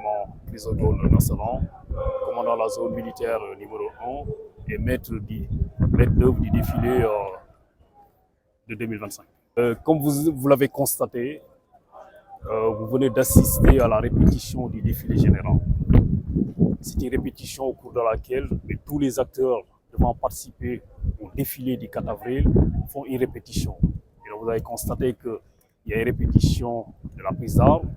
lieutenant Chrysogone Nassalan, commandant la zone militaire numéro 1 et maître d'œuvre du défilé de 2025. Comme vous l'avez constaté, vous venez d'assister à la répétition du défilé général. C'est une répétition au cours de laquelle tous les acteurs devant participer au défilé du 4 avril font une répétition. Et donc vous avez constaté qu'il y a une répétition de la prise d'armes,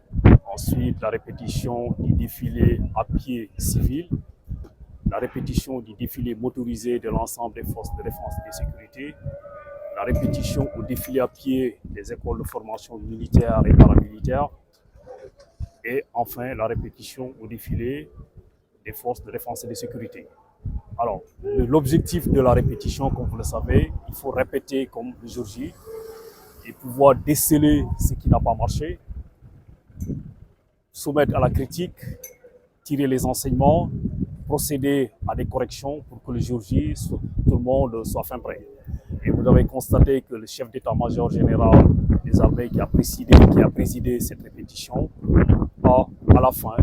ensuite la répétition du défilé à pied civil, la répétition du défilé motorisé de l'ensemble des forces de défense et de sécurité, la répétition au défilé à pied des écoles de formation militaire et paramilitaire, et enfin la répétition au défilé des forces de défense et de sécurité. Alors, l'objectif de la répétition, comme vous le savez, il faut répéter comme le jour J et pouvoir déceler ce qui n'a pas marché, soumettre à la critique, tirer les enseignements, procéder à des corrections pour que le jour J, tout le monde soit fin prêt. Et vous avez constaté que le chef d'état-major général des armées qui a présidé cette répétition a, à la fin,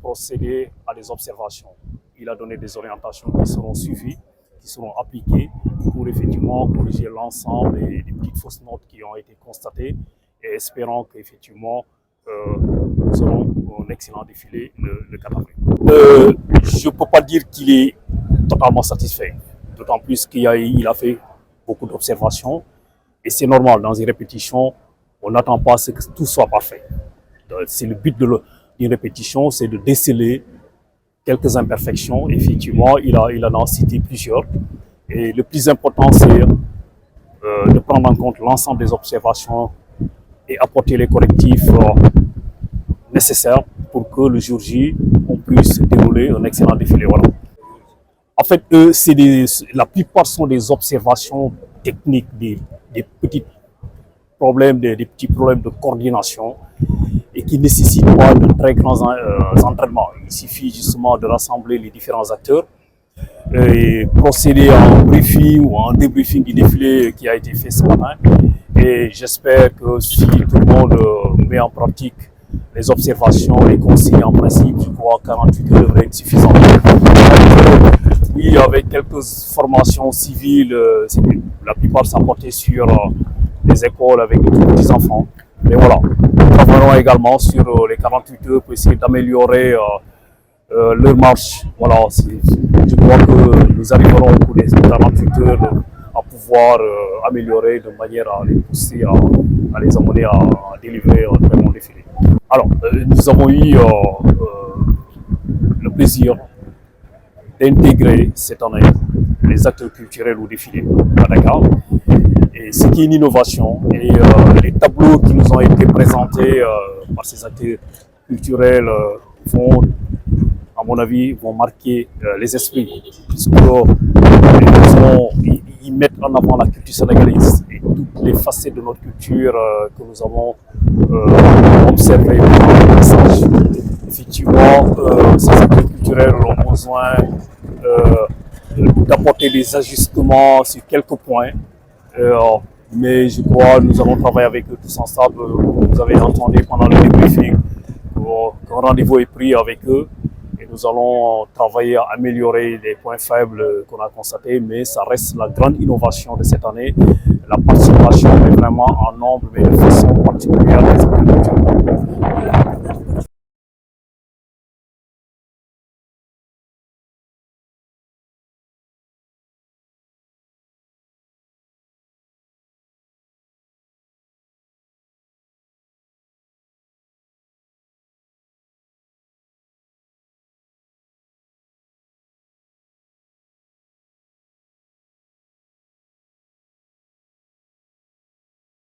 procédé à des observations. Il a donné des orientations qui seront suivies, qui seront appliquées pour effectivement corriger l'ensemble des petites fausses notes qui ont été constatées et espérant qu'effectivement nous aurons un excellent défilé le 4 avril. Je ne peux pas dire qu'il est totalement satisfait, d'autant plus qu'il a fait beaucoup d'observations et c'est normal, dans une répétition, on n'attend pas à que tout soit parfait. C'est le but d'une répétition, c'est de déceler quelques imperfections. Effectivement, il en a cité plusieurs. Et le plus important, c'est de prendre en compte l'ensemble des observations et apporter les correctifs nécessaires pour que le jour J, on puisse dérouler un excellent défilé. Voilà. En fait, la plupart sont des observations techniques, des petits problèmes de coordination et qui ne nécessitent pas de très grands entraînements. Il suffit justement de rassembler les différents acteurs et procéder à un briefing ou à un débriefing du défilé qui a été fait ce matin. Et j'espère que si tout le monde met en pratique les observations, les consignes en principe, je crois que 48 heures devraient être suffisantes. Oui, avec quelques formations civiles, la plupart sont portées sur les écoles avec de tout petits enfants. Mais voilà, nous travaillons également sur les 48 heures pour essayer d'améliorer leur marche. Voilà, je crois que nous arriverons au cours des 48 heures à pouvoir améliorer de manière à les pousser, à les amener à délivrer un très bon défilé. Alors, nous avons eu le plaisir d'intégrer cette année les acteurs culturels au défilé à Dakar. Et ce qui est une innovation, et les tableaux qui nous ont été présentés par ces acteurs culturels vont, à mon avis, vont marquer les esprits, puisqu'ils mettent en avant la culture sénégalaise et toutes les facettes de notre culture que nous avons observées dans le message. Effectivement, ces acteurs culturels ont besoin d'apporter des ajustements sur quelques points. Mais je crois que nous allons travailler avec eux tous ensemble. Vous avez entendu pendant le débriefing qu'un rendez-vous est pris avec eux et nous allons travailler à améliorer les points faibles qu'on a constatés, mais ça reste la grande innovation de cette année, la participation, mais vraiment en nombre, mais de façon particulière des acteurs culturels.